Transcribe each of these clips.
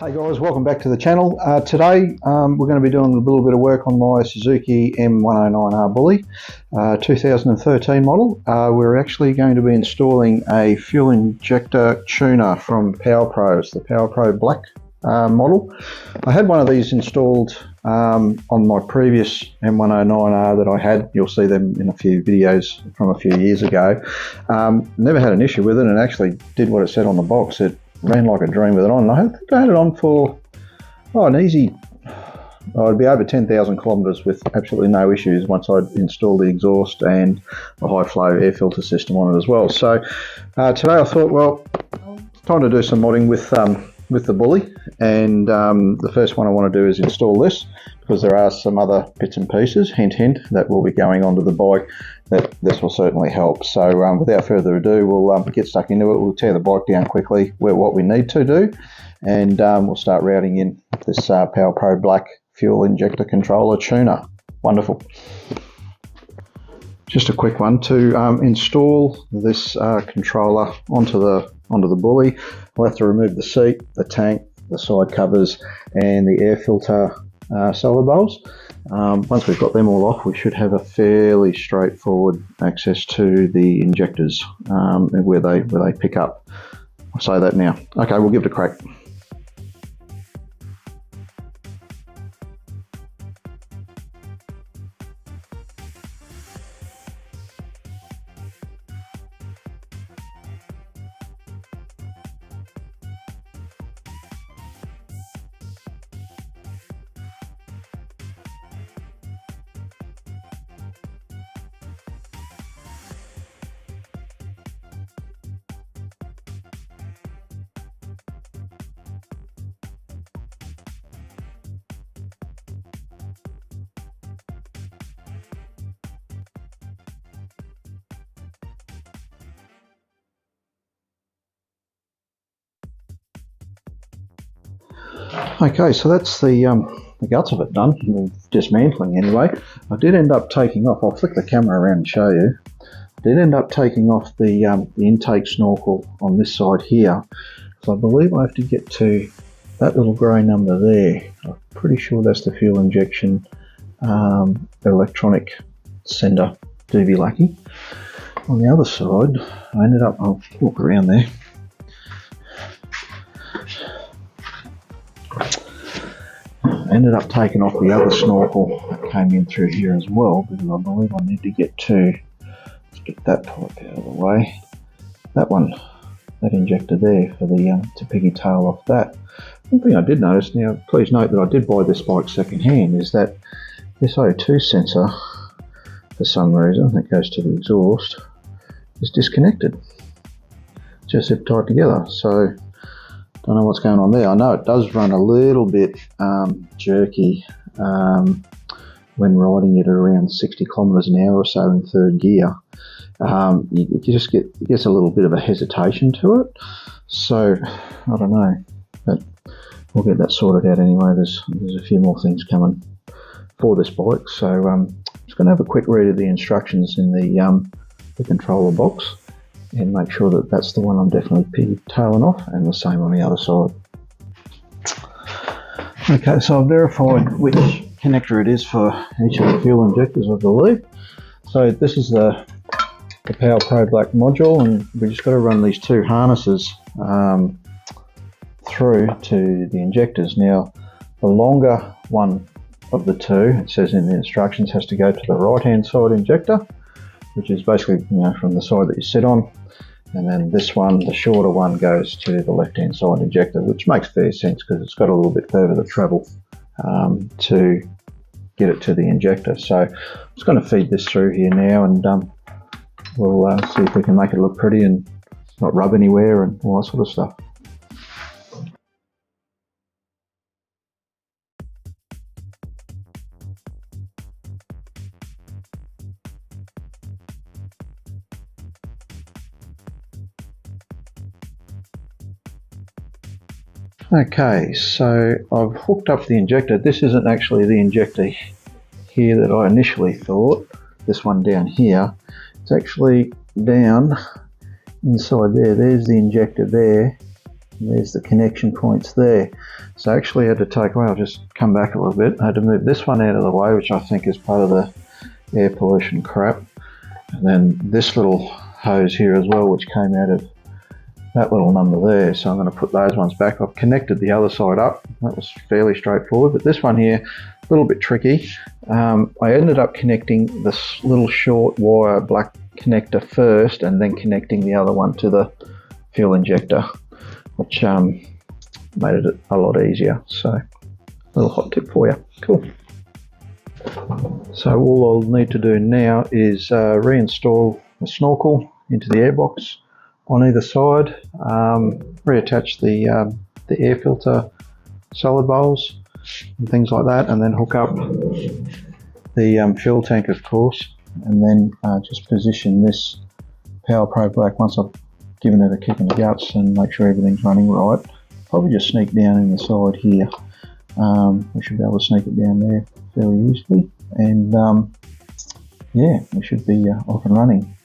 Hey guys, welcome back to the channel. Today we're going to be doing a little bit of work on my Suzuki M109R Bully 2013 model. We're actually going to be installing a fuel injector tuner from Powrpro. It's the Powrpro Black model. I had one of these installed on my previous M109R that I had. You'll see them in a few videos from a few years ago. Never had an issue with it and actually did what it said on the box. It ran like a dream with it on. I think I had it on for an easy, I'd be over 10,000 kilometres with absolutely no issues once I'd installed the exhaust and the high flow air filter system on it as well. So today I thought, well, it's time to do some modding with the Bully, and the first one I want to do is install this, because there are some other bits and pieces, hint hint, that will be going onto the bike that this will certainly help. So without further ado, we'll get stuck into it. We'll tear the bike down quickly, what we need to do, and we'll start routing in this Powrpro Black fuel injector controller tuner. Wonderful. Just a quick one to install this controller onto the Bully. We'll have to remove the seat, the tank, the side covers, and the air filter solid bowls. Once we've got them all off, we should have a fairly straightforward access to the injectors and where they pick up. I'll say that now. Okay, we'll give it a crack. Okay, so that's the guts of it done, dismantling anyway. I did end up taking off, I'll flick the camera around and show you, I did end up taking off the intake snorkel on this side here, so I believe I have to get to that little grey number there. I'm pretty sure that's the fuel injection electronic sender. Do be lucky. On the other side, I ended up, I'll walk around there. I ended up taking off the other snorkel that came in through here as well, because I believe I need to get to, let's get that pipe out of the way, that one, that injector there for the to pigtail off that. One thing I did notice, now please note that I did buy this bike second hand, is that this O2 sensor, for some reason, that goes to the exhaust, is disconnected, just zip tied together. So don't know what's going on there. I know it does run a little bit jerky when riding it at around 60 kilometres an hour or so in third gear. You just it gets a little bit of a hesitation to it. So I don't know, but we'll get that sorted out anyway. There's a few more things coming for this bike. So I'm just going to have a quick read of the instructions in the controller box, and make sure that that's the one I'm definitely pigtailing off, and the same on the other side. Okay, so I've verified which connector it is for each of the fuel injectors, I believe. So this is the Powrpro Black module, and we just got to run these two harnesses through to the injectors. Now, the longer one of the two, it says in the instructions, has to go to the right hand side injector, which is basically, you know, from the side that you sit on. And then this one, the shorter one, goes to the left hand side injector, which makes fair sense because it's got a little bit further to travel to get it to the injector. So I'm just going to feed this through here now, and we'll see if we can make it look pretty and not rub anywhere and all that sort of stuff. Okay, so I've hooked up the injector. This isn't actually the injector here that I initially thought, this one down here. It's actually down inside there. There's the injector there, And there's the connection points there. So I actually had to take, well, I'll just come back a little bit. I had to move this one out of the way, which I think is part of the air pollution crap. And then this little hose here as well, which came out of that little number there. So I'm going to put those ones back. I've connected the other side up. That was fairly straightforward, but this one here, a little bit tricky. I ended up connecting this little short wire black connector first and then connecting the other one to the fuel injector, which made it a lot easier. So a little hot tip for you. Cool. So all I'll need to do now is reinstall the snorkel into the airbox on either side, reattach the air filter solid bowls and things like that, and then hook up the fuel tank, of course, and then just position this Powrpro Black once I've given it a kick in the guts and make sure everything's running right. Probably just sneak down in the side here. We should be able to sneak it down there fairly easily, and yeah, we should be off and running.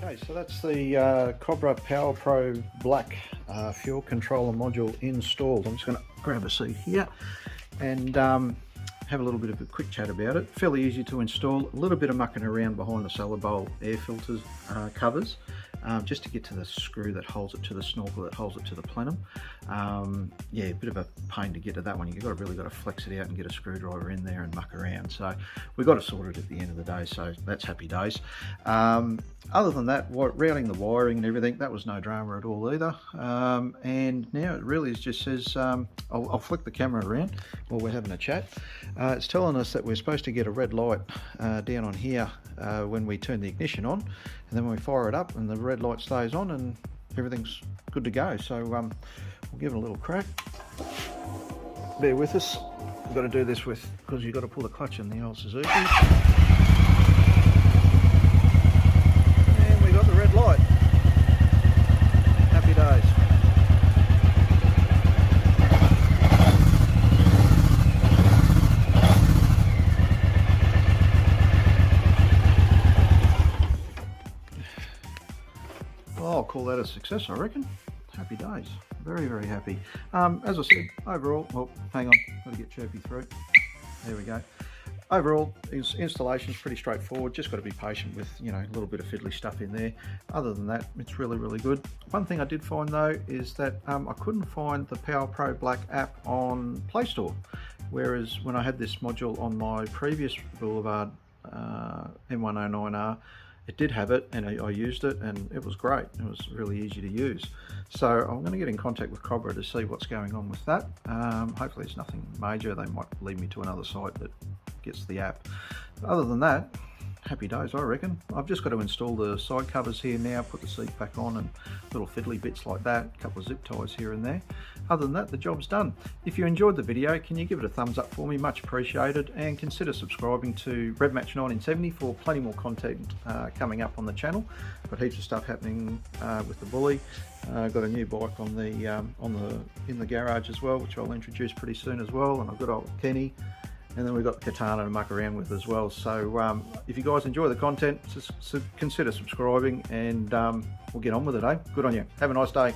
Okay, so that's the Cobra Powrpro Black fuel controller module installed. I'm just going to grab a seat here and have a little bit of a quick chat about it. Fairly easy to install, a little bit of mucking around behind the solid bowl air filters covers, just to get to the screw that holds it to the snorkel, that holds it to the plenum. Yeah, a bit of a pain to get to that one. You've really got to flex it out and get a screwdriver in there and muck around. So we got it sorted at the end of the day, so that's happy days. Other than that, routing the wiring and everything, that was no drama at all either. And now it really just says, I'll flick the camera around while we're having a chat. It's telling us that we're supposed to get a red light down on here when we turn the ignition on, and then when we fire it up and the red light stays on and everything's good to go. So we'll give it a little crack. Bear with us. We've got to do this because you've got to pull the clutch in the old Suzuki. And we got the red light. Happy days. Well, I'll call that a success, I reckon. Happy days. Very, very happy. As I said, overall, well, hang on, got to get chirpy through. There we go. Overall, installation's pretty straightforward. Just got to be patient with, you know, a little bit of fiddly stuff in there. Other than that, it's really, really good. One thing I did find though is that I couldn't find the Powrpro Black app on Play Store, whereas when I had this module on my previous Boulevard M109R, it did have it, and I used it, and it was great. It was really easy to use. So I'm going to get in contact with Cobra to see what's going on with that. Hopefully it's nothing major. They might lead me to another site that gets the app. But other than that, happy days, I reckon. I've just got to install the side covers here now, put the seat back on, and little fiddly bits like that, a couple of zip ties here and there. Other than that, the job's done. If you enjoyed the video, can you give it a thumbs up for me? Much appreciated, and consider subscribing to Redmatch 1970 for plenty more content coming up on the channel. Got heaps of stuff happening with the Bully. Got a new bike on the in the garage as well, which I'll introduce pretty soon as well, and I've got old Kenny. and then we've got the katana to muck around with as well. So if you guys enjoy the content, just consider subscribing, and we'll get on with it, eh? Good on you. Have a nice day.